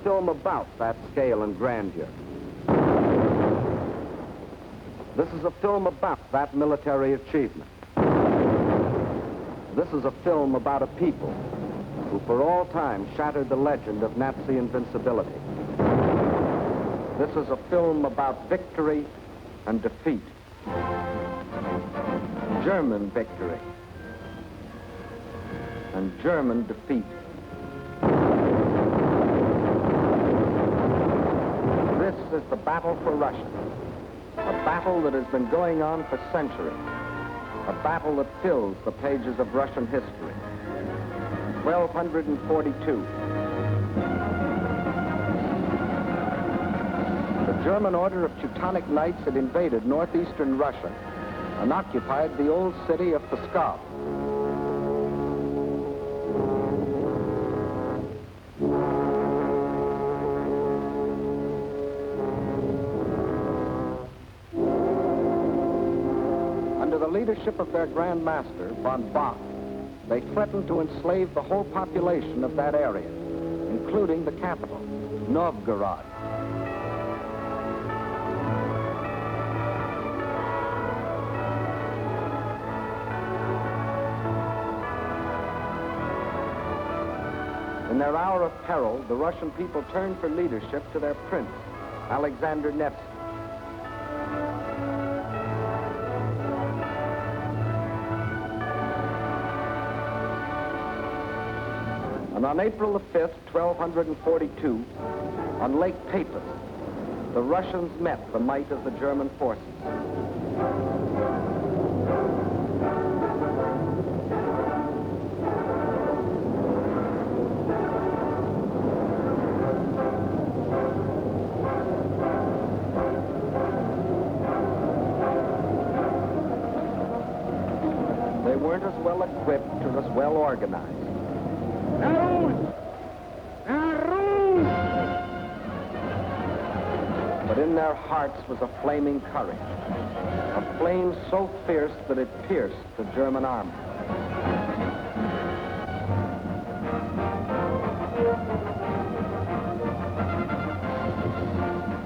film about that scale and grandeur. This is a film about that military achievement. This is a film about a people who for all time shattered the legend of Nazi invincibility. This is a film about victory and defeat. German victory and German defeat. This is the battle for Russia, a battle that has been going on for centuries, a battle that fills the pages of Russian history. 1242. The German Order of Teutonic Knights had invaded northeastern Russia and occupied the old city of Pskov. Under the leadership of their Grand Master, von Bock, they threatened to enslave the whole population of that area, including the capital, Novgorod. In their hour of peril, the Russian people turned for leadership to their prince, Alexander Nevsky. And on April the 5th, 1242, on Lake Peipus, the Russians met the might of the German forces. They weren't as well equipped or as well organized. But in their hearts was a flaming courage, a flame so fierce that it pierced the German army.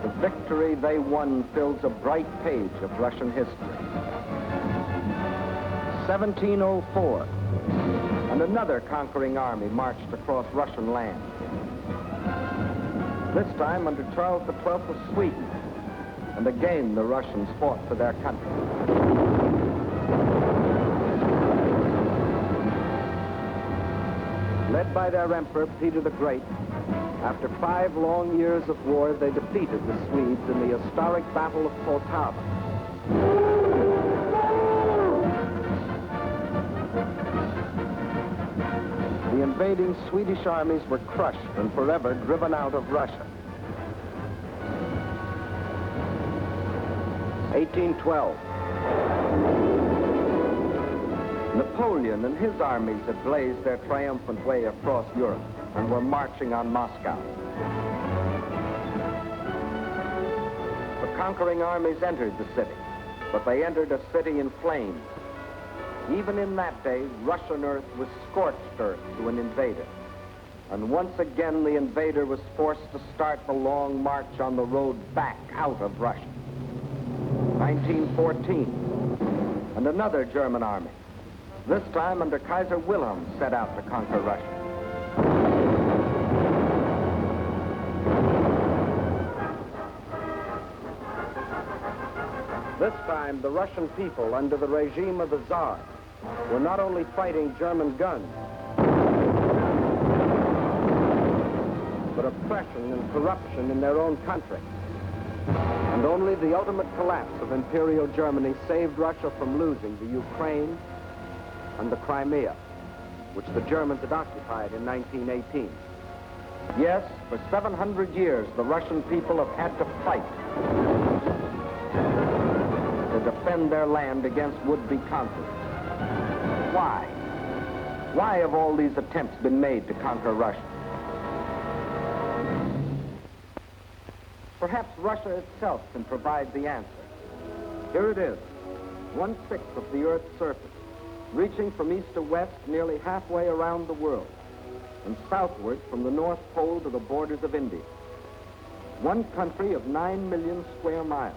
The victory they won fills a bright page of Russian history. 1704, and another conquering army marched across Russian land. This time under Charles XII of Sweden, and again the Russians fought for their country. Led by their emperor, Peter the Great, after 5 long years of war, they defeated the Swedes in the historic Battle of Poltava. The invading Swedish armies were crushed and forever driven out of Russia. 1812. Napoleon and his armies had blazed their triumphant way across Europe and were marching on Moscow. The conquering armies entered the city, but they entered a city in flames. Even in that day, Russian earth was scorched earth to an invader. And once again, the invader was forced to start the long march on the road back out of Russia. 1914, and another German army, this time under Kaiser Wilhelm, set out to conquer Russia. This time, the Russian people, under the regime of the Tsar, were not only fighting German guns, but oppression and corruption in their own country. And only the ultimate collapse of Imperial Germany saved Russia from losing the Ukraine and the Crimea, which the Germans had occupied in 1918. Yes, for 700 years, the Russian people have had to fight to defend their land against would-be conquerors. Why? Why have all these attempts been made to conquer Russia? Perhaps Russia itself can provide the answer. Here it is, 1/6 of the Earth's surface, reaching from east to west nearly halfway around the world. and southward from the North Pole to the borders of India. One country of 9 million square miles.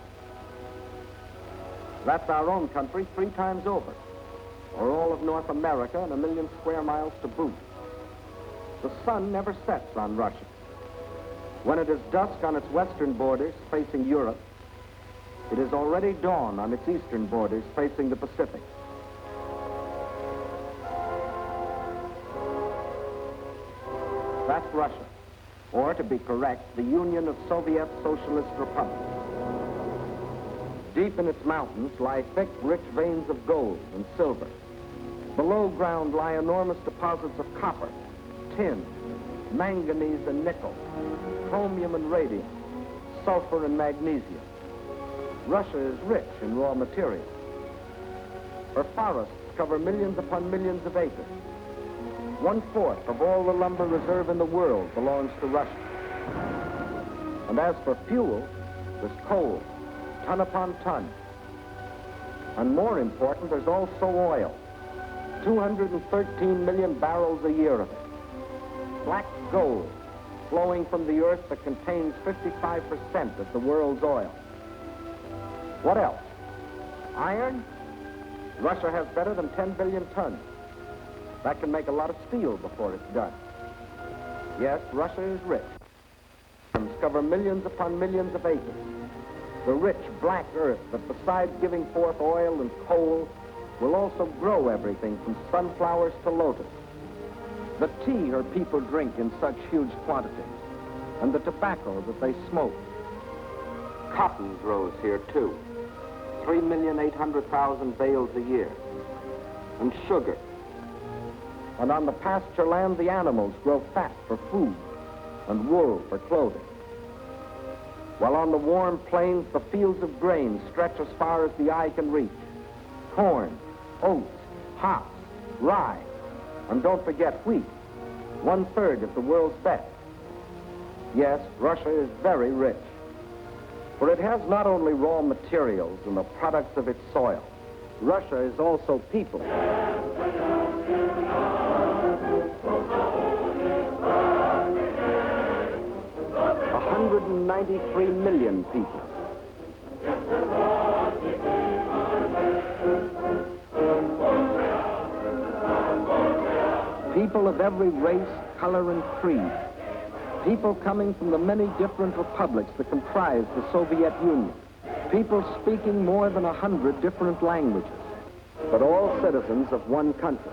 That's our own country 3 times over, or all of North America and 1 million square miles to boot. The sun never sets on Russia. When it is dusk on its western borders facing Europe, it is already dawn on its eastern borders facing the Pacific. That's Russia, or to be correct, the Union of Soviet Socialist Republics. Deep in its mountains lie thick, rich veins of gold and silver. Below ground lie enormous deposits of copper, tin, manganese and nickel, chromium and radium, sulfur and magnesium. Russia is rich in raw materials. Her forests cover millions upon millions of acres. 1/4 of all the lumber reserve in the world belongs to Russia. And as for fuel, there's coal, ton upon ton. And more important, there's also oil. 213 million barrels a year of it. Black gold flowing from the earth that contains 55% of the world's oil. What else? Iron? Russia has better than 10 billion tons. That can make a lot of steel before it's done. Yes, Russia is rich. Farms cover millions upon millions of acres. The rich black earth that besides giving forth oil and coal will also grow everything from sunflowers to lotus. The tea her people drink in such huge quantities, and the tobacco that they smoke. Cotton grows here too, 3,800,000 bales a year. And sugar. And on the pasture land, the animals grow fat for food and wool for clothing. While on the warm plains, the fields of grain stretch as far as the eye can reach. Corn, oats, hops, rye, and don't forget wheat, 1/3 of the world's best. Yes, Russia is very rich, for it has not only raw materials and the products of its soil. Russia is also people. 193 million people. People of every race, color, and creed. People coming from the many different republics that comprise the Soviet Union. People speaking more than 100 different languages, but all citizens of one country.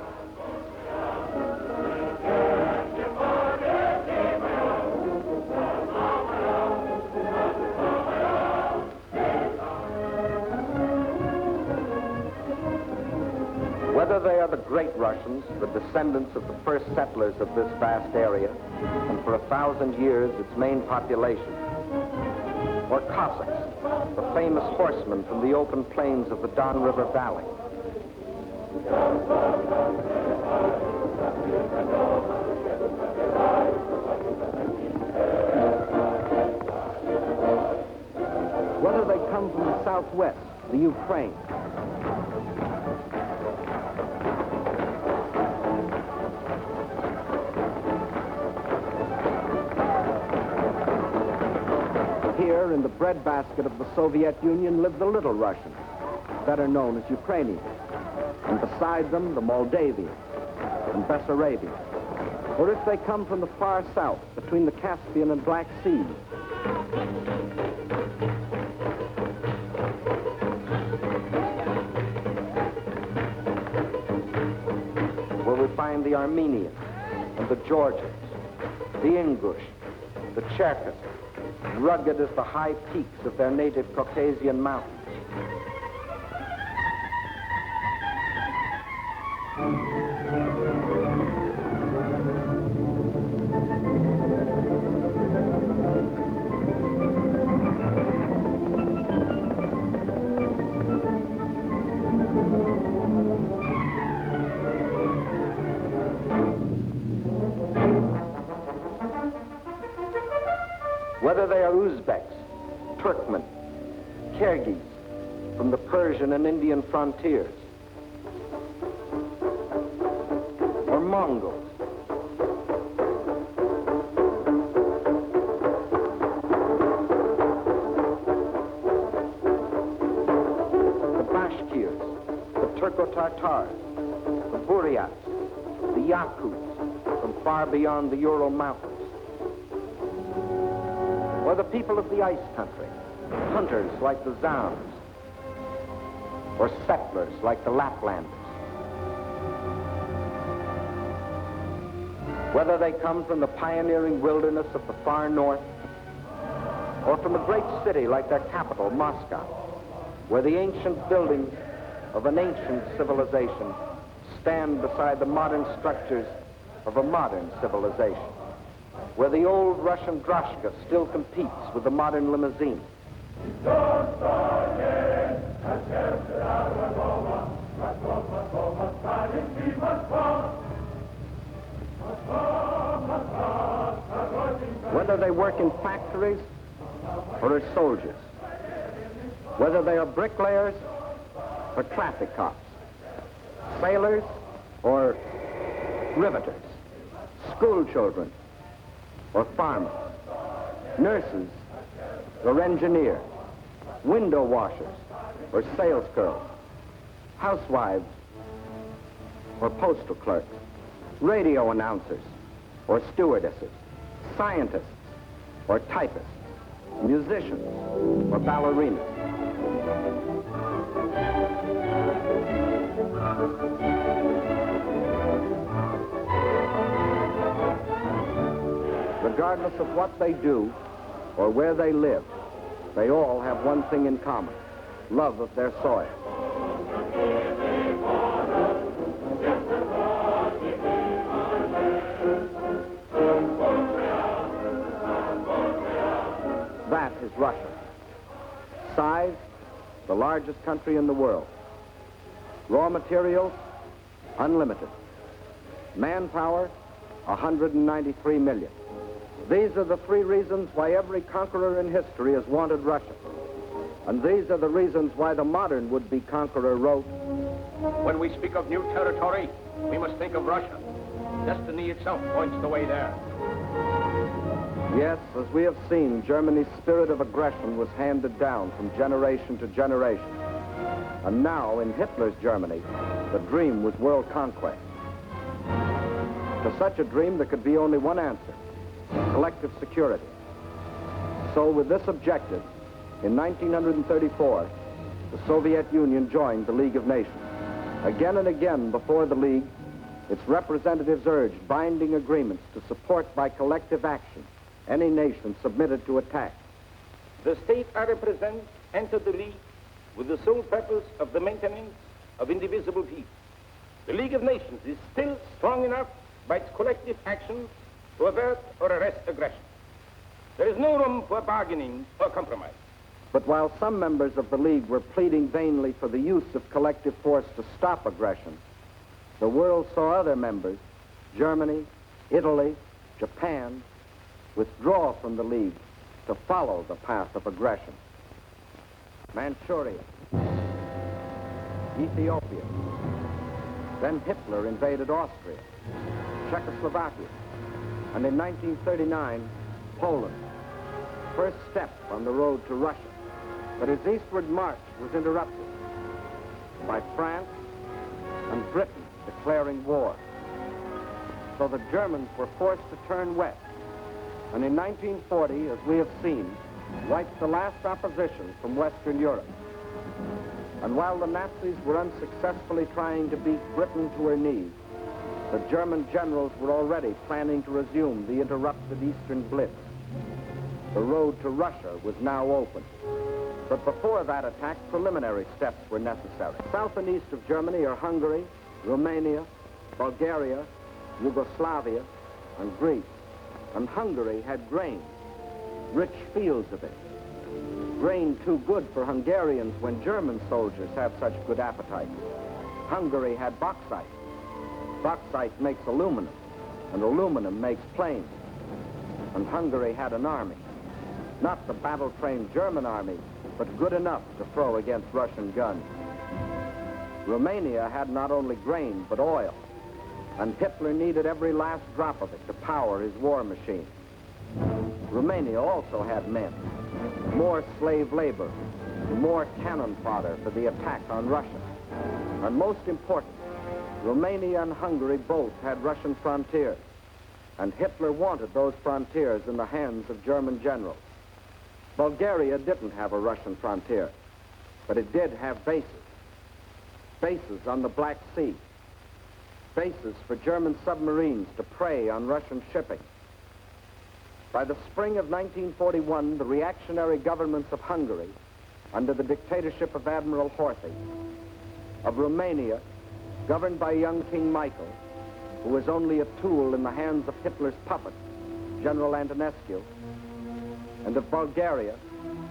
Whether they are the great Russians, the descendants of the first settlers of this vast area, and for 1,000 years its main population, or Cossacks, the famous horsemen from the open plains of the Don River Valley. Whether they come from the southwest, the Ukraine, here in the breadbasket of the Soviet Union live the Little Russians, better known as Ukrainians, and beside them the Moldavians and Bessarabians. Or if they come from the far south, between the Caspian and Black Seas, where we find the Armenians and the Georgians, the Ingush, the Cherkasses, rugged as the high peaks of their native Caucasian mountains. Whether they are Uzbeks, Turkmen, Kyrgyz, from the Persian and Indian frontiers, or Mongols, Turco-Tartars, the Buryats, the Yakuts from far beyond the Ural Mountains, or the people of the ice country, hunters like the Zambs, or settlers like the Laplanders. Whether they come from the pioneering wilderness of the far north, or from a great city like their capital, Moscow, where the ancient buildings of an ancient civilization stand beside the modern structures of a modern civilization, where the old Russian droshka still competes with the modern limousine. Whether they work in factories or as soldiers, whether they are bricklayers or traffic cops, sailors or riveters, school children or farmers, nurses or engineers, window washers or sales girls, housewives or postal clerks, radio announcers or stewardesses, scientists or typists, musicians or ballerinas. Regardless of what they do or where they live, they all have one thing in common: love of their soil. That is Russia. Size, the largest country in the world. Raw materials, unlimited. Manpower, 193 million. These are the three reasons why every conqueror in history has wanted Russia. And these are the reasons why the modern would-be conqueror wrote, "When we speak of new territory, we must think of Russia. Destiny itself points the way there." Yes, as we have seen, Germany's spirit of aggression was handed down from generation to generation. And now, in Hitler's Germany, the dream was world conquest. To such a dream, there could be only one answer: collective security. So, with this objective, in 1934, the Soviet Union joined the League of Nations. Again and again before the League, its representatives urged binding agreements to support by collective action any nation submitted to attack. The states I represent entered the League with the sole purpose of the maintenance of indivisible peace. The League of Nations is still strong enough by its collective action to avert or arrest aggression. There is no room for bargaining or compromise. But while some members of the League were pleading vainly for the use of collective force to stop aggression, the world saw other members, Germany, Italy, Japan, withdraw from the League to follow the path of aggression. Manchuria, Ethiopia, then Hitler invaded Austria, Czechoslovakia, and in 1939, Poland, first step on the road to Russia. But his eastward march was interrupted by France and Britain declaring war. So the Germans were forced to turn west, and in 1940, as we have seen, wiped the last opposition from Western Europe. And while the Nazis were unsuccessfully trying to beat Britain to her knees, the German generals were already planning to resume the interrupted Eastern Blitz. The road to Russia was now open. But before that attack, preliminary steps were necessary. South and east of Germany are Hungary, Romania, Bulgaria, Yugoslavia, and Greece. And Hungary had grain, rich fields of it. Grain too good for Hungarians when German soldiers have such good appetite. Hungary had bauxite. Bauxite makes aluminum, and aluminum makes planes. And Hungary had an army. Not the battle-trained German army, but good enough to throw against Russian guns. Romania had not only grain, but oil. And Hitler needed every last drop of it to power his war machine. Romania also had men, more slave labor, more cannon fodder for the attack on Russia. And most important, Romania and Hungary both had Russian frontiers, and Hitler wanted those frontiers in the hands of German generals. Bulgaria didn't have a Russian frontier, but it did have bases. Bases on the Black Sea. Bases for German submarines to prey on Russian shipping. By the spring of 1941, the reactionary governments of Hungary, under the dictatorship of Admiral Horthy, of Romania, governed by young King Michael, who was only a tool in the hands of Hitler's puppet, General Antonescu, and of Bulgaria,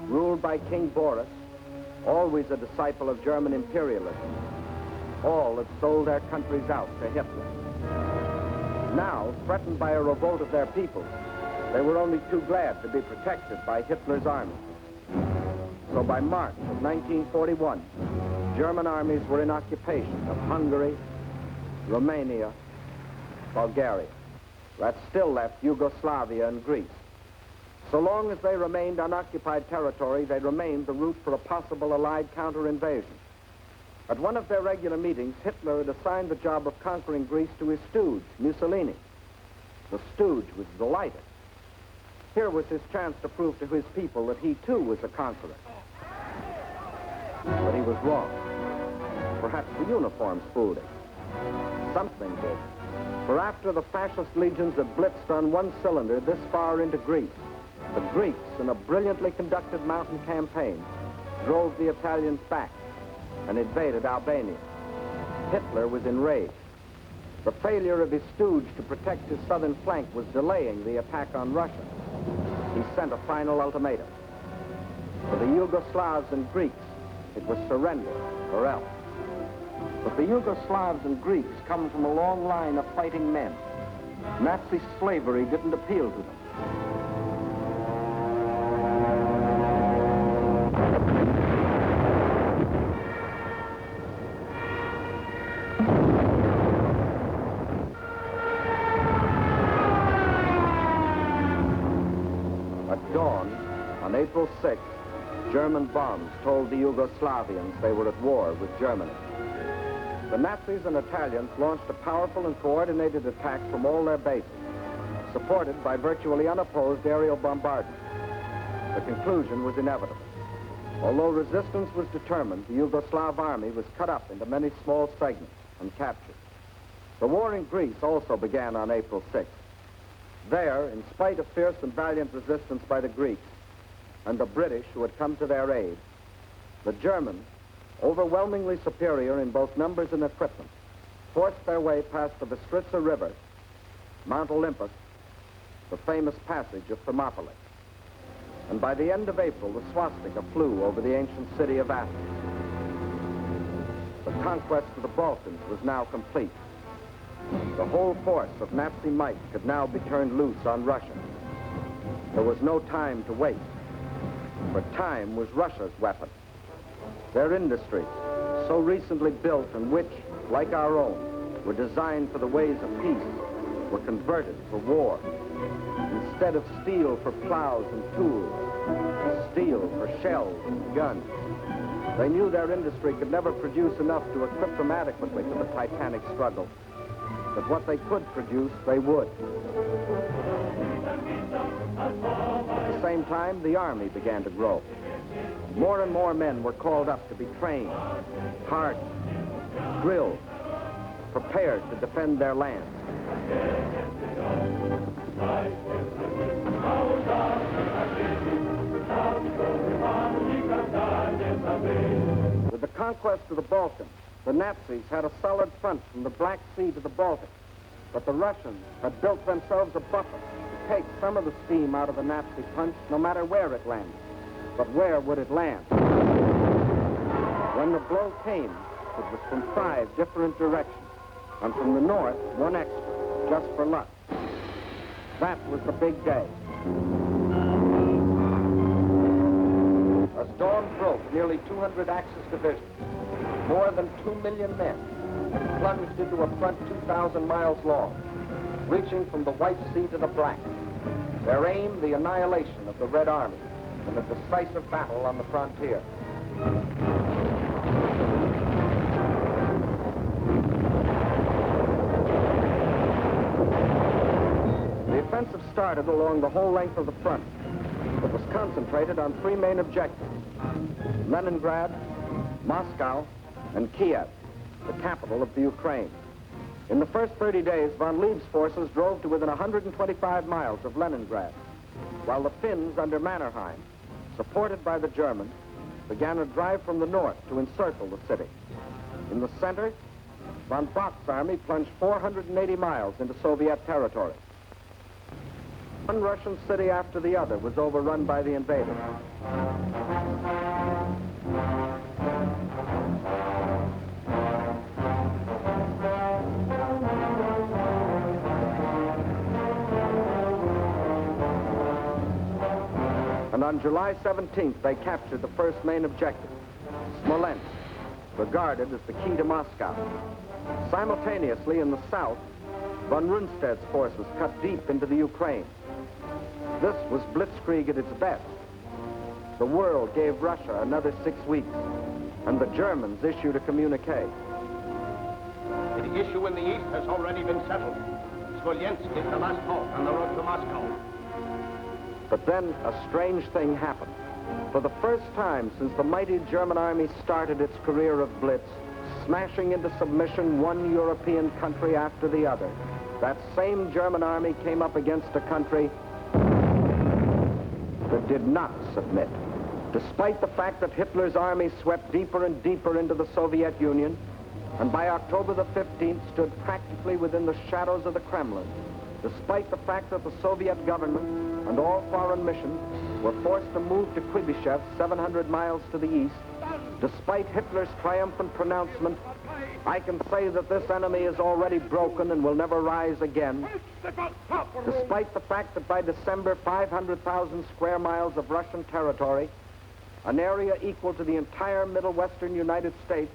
ruled by King Boris, always a disciple of German imperialism. All had sold their countries out to Hitler. Now, threatened by a revolt of their peoples, they were only too glad to be protected by Hitler's army. So by March of 1941, German armies were in occupation of Hungary, Romania, Bulgaria. That still left Yugoslavia and Greece. So long as they remained unoccupied territory, they remained the route for a possible Allied counter-invasion. At one of their regular meetings, Hitler had assigned the job of conquering Greece to his stooge, Mussolini. The stooge was delighted. Here was his chance to prove to his people that he too was a conqueror. But he was wrong. Perhaps the uniforms fooled him. Something did. For after the fascist legions had blitzed on one cylinder this far into Greece, the Greeks, in a brilliantly conducted mountain campaign, drove the Italians back and invaded Albania. Hitler was enraged. The failure of his stooge to protect his southern flank was delaying the attack on Russia. He sent a final ultimatum. For the Yugoslavs and Greeks, it was surrender or else. But the Yugoslavs and Greeks come from a long line of fighting men. Nazi slavery didn't appeal to them. At dawn, on April 6th, German bombs told the Yugoslavians they were at war with Germany. The Nazis and Italians launched a powerful and coordinated attack from all their bases, supported by virtually unopposed aerial bombardment. The conclusion was inevitable. Although resistance was determined, the Yugoslav army was cut up into many small segments and captured. The war in Greece also began on April 6th. There, in spite of fierce and valiant resistance by the Greeks and the British who had come to their aid, the Germans, overwhelmingly superior in both numbers and equipment, forced their way past the Bistritsa River, Mount Olympus, the famous passage of Thermopylae. And by the end of April, the swastika flew over the ancient city of Athens. The conquest of the Balkans was now complete. The whole force of Nazi might could now be turned loose on Russia. There was no time to waste, for time was Russia's weapon. Their industries, so recently built and which, like our own, were designed for the ways of peace, were converted for war. Instead of steel for plows and tools, steel for shells and guns. They knew their industry could never produce enough to equip them adequately for the titanic struggle. But what they could produce, they would. At the same time, the army began to grow. More and more men were called up to be trained, hardened, drilled, prepared to defend their land. With the conquest of the Balkans, the Nazis had a solid front from the Black Sea to the Baltic, but the Russians had built themselves a buffer to take some of the steam out of the Nazi punch, no matter where it landed. But where would it land? When the blow came, it was from 5 different directions, and from the north, 1 extra, just for luck. That was the big day. As dawn broke, nearly 200 Axis divisions, more than 2 million men, plunged into a front 2,000 miles long, reaching from the White Sea to the Black. Their aim, the annihilation of the Red Army in a decisive battle on the frontier. offensive started along the whole length of the front. It was concentrated on three main objectives: Leningrad, Moscow, and Kiev, the capital of the Ukraine. In the first 30 days, von Lieb's forces drove to within 125 miles of Leningrad, while the Finns under Mannerheim, supported by the Germans, began a drive from the north to encircle the city. In the center, von Bock's army plunged 480 miles into Soviet territory. One Russian city after the other was overrun by the invaders. And on July 17th, they captured the first main objective, Smolensk, regarded as the key to Moscow. Simultaneously, in the south, von Rundstedt's forces cut deep into the Ukraine. This was blitzkrieg at its best. The world gave Russia another 6 weeks, and the Germans issued a communique. The issue in the east has already been settled. Smolensk is the last halt on the road to Moscow. But then a strange thing happened. For the first time since the mighty German army started its career of blitz, smashing into submission one European country after the other, that same German army came up against a country that did not submit. Despite the fact that Hitler's army swept deeper and deeper into the Soviet Union, and by October the 15th stood practically within the shadows of the Kremlin, despite the fact that the Soviet government and all foreign missions were forced to move to Kuibyshev 700 miles to the east, despite Hitler's triumphant pronouncement, I can say that this enemy is already broken and will never rise again. Despite the fact that by December, 500,000 square miles of Russian territory, an area equal to the entire Middle Western United States,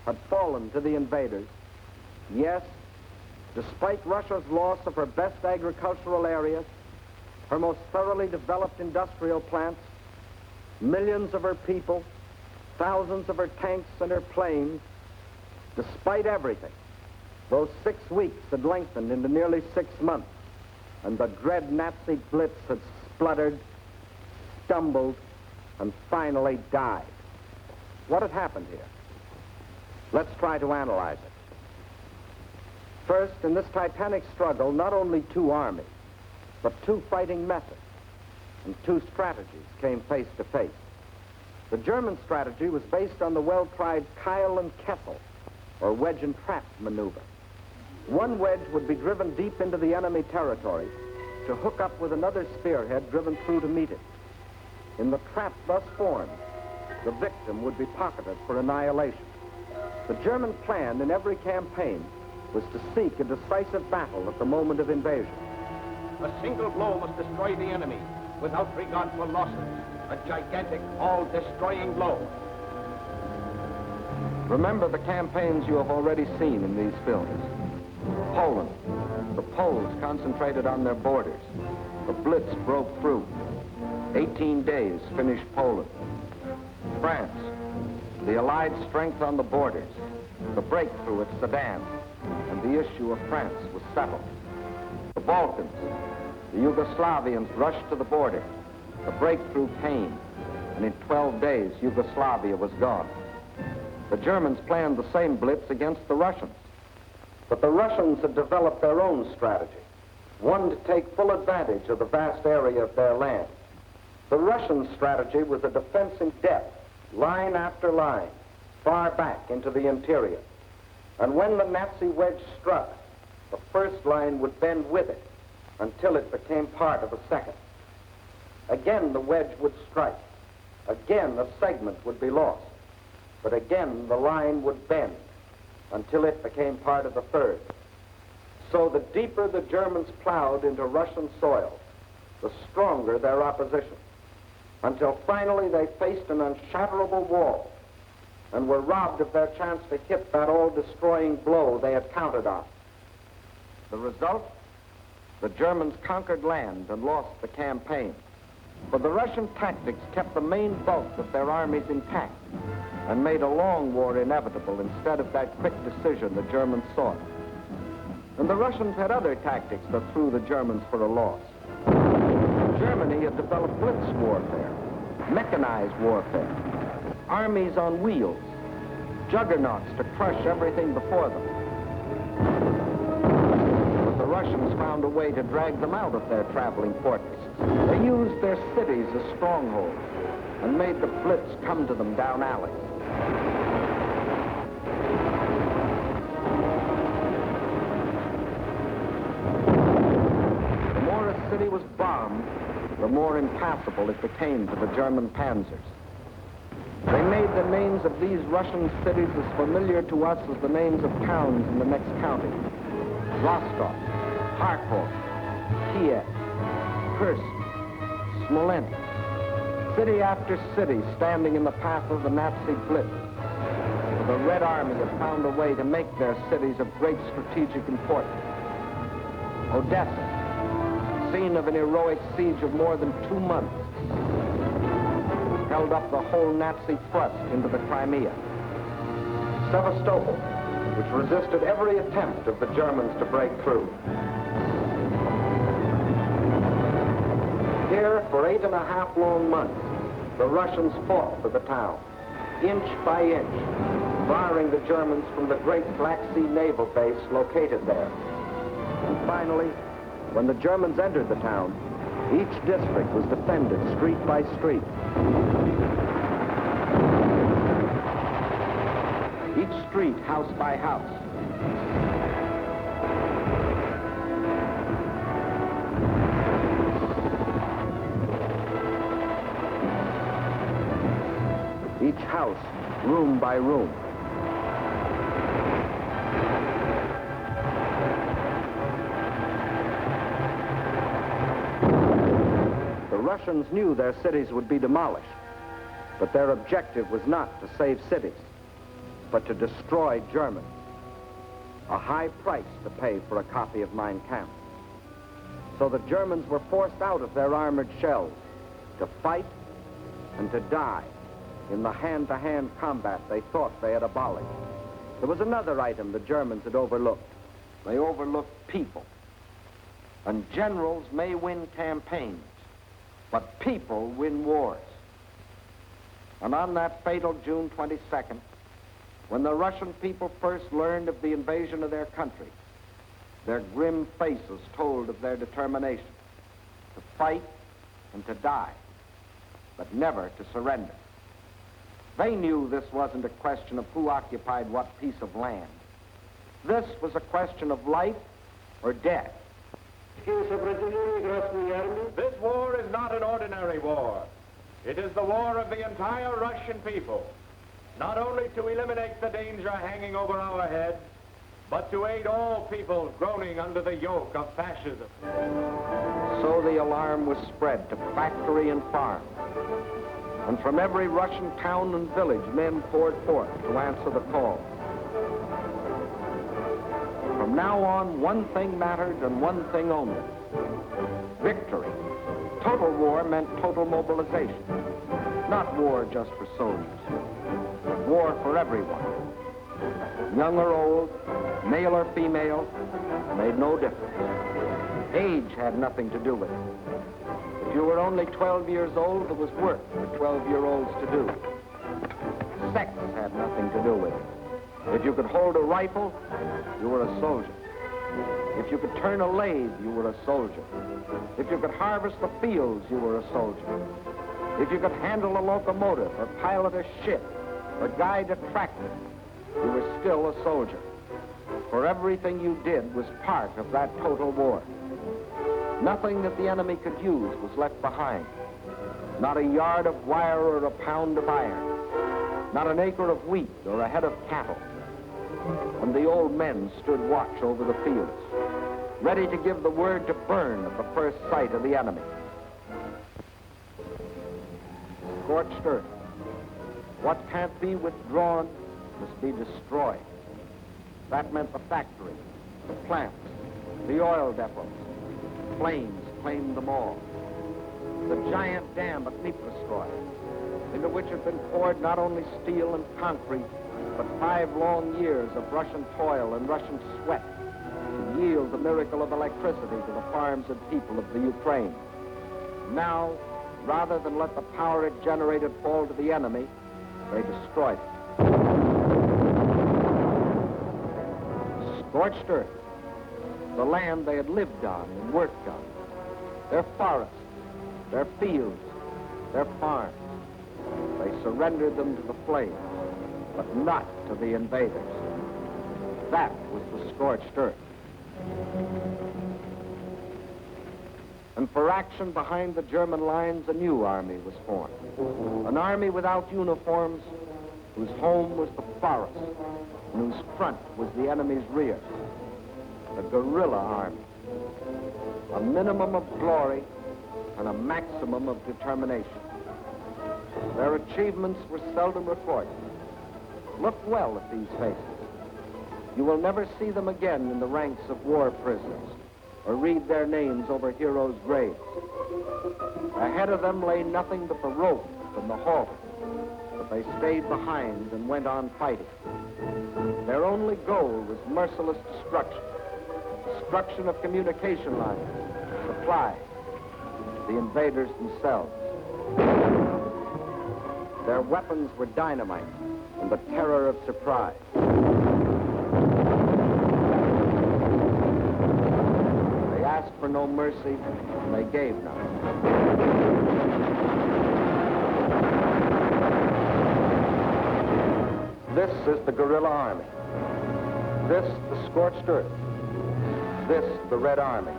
had fallen to the invaders. Yes, despite Russia's loss of her best agricultural areas, her most thoroughly developed industrial plants, millions of her people, thousands of her tanks and her planes, despite everything, those 6 weeks had lengthened into nearly 6 months, and the dread Nazi blitz had spluttered, stumbled, and finally died. What had happened here? Let's try to analyze it. First, in this titanic struggle, not only two armies, but two fighting methods and two strategies came face to face. The German strategy was based on the well-tried Keil and Kessel, or wedge and trap maneuver. One wedge would be driven deep into the enemy territory to hook up with another spearhead driven through to meet it. In the trap thus formed, the victim would be pocketed for annihilation. The German plan in every campaign was to seek a decisive battle at the moment of invasion. A single blow must destroy the enemy without regard for losses. A gigantic, all-destroying blow. Remember the campaigns you have already seen in these films. Poland. The Poles concentrated on their borders. The Blitz broke through. 18 days finished Poland. France. The Allied strength on the borders. The breakthrough at Sedan. And the issue of France was settled. The Balkans. The Yugoslavians rushed to the border. The breakthrough came, and in 12 days, Yugoslavia was gone. The Germans planned the same blitz against the Russians. But the Russians had developed their own strategy, one to take full advantage of the vast area of their land. The Russian strategy was a defense in depth, line after line, far back into the interior. And when the Nazi wedge struck, the first line would bend with it until it became part of the second. Again, the wedge would strike. Again, a segment would be lost. But again, the line would bend until it became part of the third. So the deeper the Germans plowed into Russian soil, the stronger their opposition, until finally they faced an unshatterable wall and were robbed of their chance to hit that all-destroying blow they had counted on. The result? The Germans conquered land and lost the campaign. But the Russian tactics kept the main bulk of their armies intact and made a long war inevitable instead of that quick decision the Germans sought. And the Russians had other tactics that threw the Germans for a loss. Germany had developed blitz warfare, mechanized warfare, armies on wheels, juggernauts to crush everything before them. But the Russians found a way to drag them out of their traveling fortresses. They used their cities as strongholds and made the blitz come to them down alleys. The more a city was bombed, the more impassable it became to the German panzers. They made the names of these Russian cities as familiar to us as the names of towns in the next county. Rostov, Kharkov, Kiev, Kursk, Smolensk. City after city standing in the path of the Nazi blitz. The Red Army had found a way to make their cities of great strategic importance. Odessa, scene of an heroic siege of more than 2 months, held up the whole Nazi thrust into the Crimea. Sevastopol, which resisted every attempt of the Germans to break through. Here, for 8.5 long months, the Russians fought for the town, inch by inch, barring the Germans from the great Black Sea naval base located there. And finally, when the Germans entered the town, each district was defended street by street. Each street house by house. Each house, room by room. The Russians knew their cities would be demolished, but their objective was not to save cities, but to destroy Germany. A high price to pay for a copy of Mein Kampf. So the Germans were forced out of their armored shells to fight and to die in the hand-to-hand combat they thought they had abolished. There was another item the Germans had overlooked. They overlooked people. And generals may win campaigns, but people win wars. And on that fatal June 22nd, when the Russian people first learned of the invasion of their country, their grim faces told of their determination to fight and to die, but never to surrender. They knew this wasn't a question of who occupied what piece of land. This was a question of life or death. This war is not an ordinary war. It is the war of the entire Russian people, not only to eliminate the danger hanging over our heads, but to aid all people groaning under the yoke of fascism. So the alarm was spread to factory and farm. And from every Russian town and village, men poured forth to answer the call. From now on, one thing mattered and one thing only: victory. Total war meant total mobilization. Not war just for soldiers, but war for everyone. Young or old, male or female, made no difference. Age had nothing to do with it. If you were only 12 years old, there was work for 12-year-olds to do. Sex had nothing to do with it. If you could hold a rifle, you were a soldier. If you could turn a lathe, you were a soldier. If you could harvest the fields, you were a soldier. If you could handle a locomotive or pilot a ship or guide a tractor, you were still a soldier. For everything you did was part of that total war. Nothing that the enemy could use was left behind. Not a yard of wire or a pound of iron. Not an acre of wheat or a head of cattle. And the old men stood watch over the fields, ready to give the word to burn at the first sight of the enemy. Scorched earth. What can't be withdrawn must be destroyed. That meant the factories, the plants, the oil depots. Flames claimed them all. The giant dam at Dnipro, into which had been poured not only steel and concrete, but 5 long years of Russian toil and Russian sweat, and revealed the miracle of electricity to the farms and people of the Ukraine. Now, rather than let the power it generated fall to the enemy, they destroyed it. Scorched earth, the land they had lived on and worked on, their forests, their fields, their farms. They surrendered them to the flames, but not to the invaders. That was the scorched earth. And for action behind the German lines, a new army was formed. An army without uniforms, whose home was the forest, and whose front was the enemy's rear. The guerrilla army. A minimum of glory and a maximum of determination. Their achievements were seldom recorded. Look well at these faces. You will never see them again in the ranks of war prisoners or read their names over heroes' graves. Ahead of them lay nothing but the rope and the halter, but they stayed behind and went on fighting. Their only goal was merciless destruction. Destruction of communication lines, supplies, the invaders themselves. Their weapons were dynamite and the terror of surprise. They asked for no mercy, and they gave none. This is the guerrilla army. This, the scorched earth. This, the Red Army.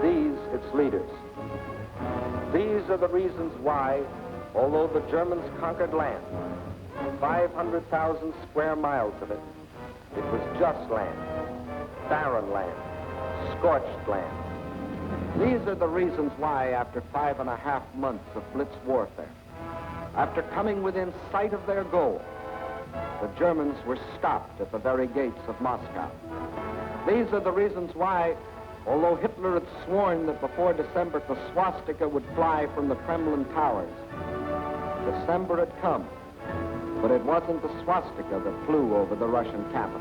These, its leaders. These are the reasons why, although the Germans conquered land, 500,000 square miles of it, it was just land, barren land, scorched land. These are the reasons why, after 5.5 months of blitz warfare, after coming within sight of their goal, the Germans were stopped at the very gates of Moscow. These are the reasons why, although Hitler had sworn that before December the swastika would fly from the Kremlin towers, December had come, but it wasn't the swastika that flew over the Russian capital.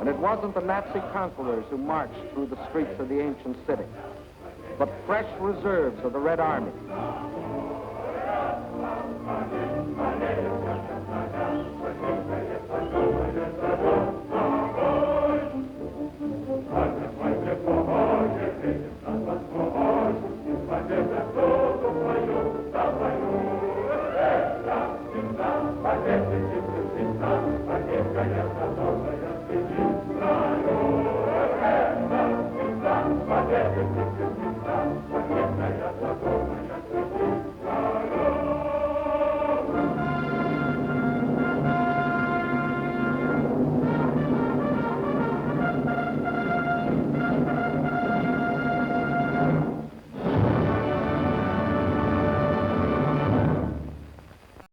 And it wasn't the Nazi conquerors who marched through the streets of the ancient city, but fresh reserves of the Red Army. Thank you.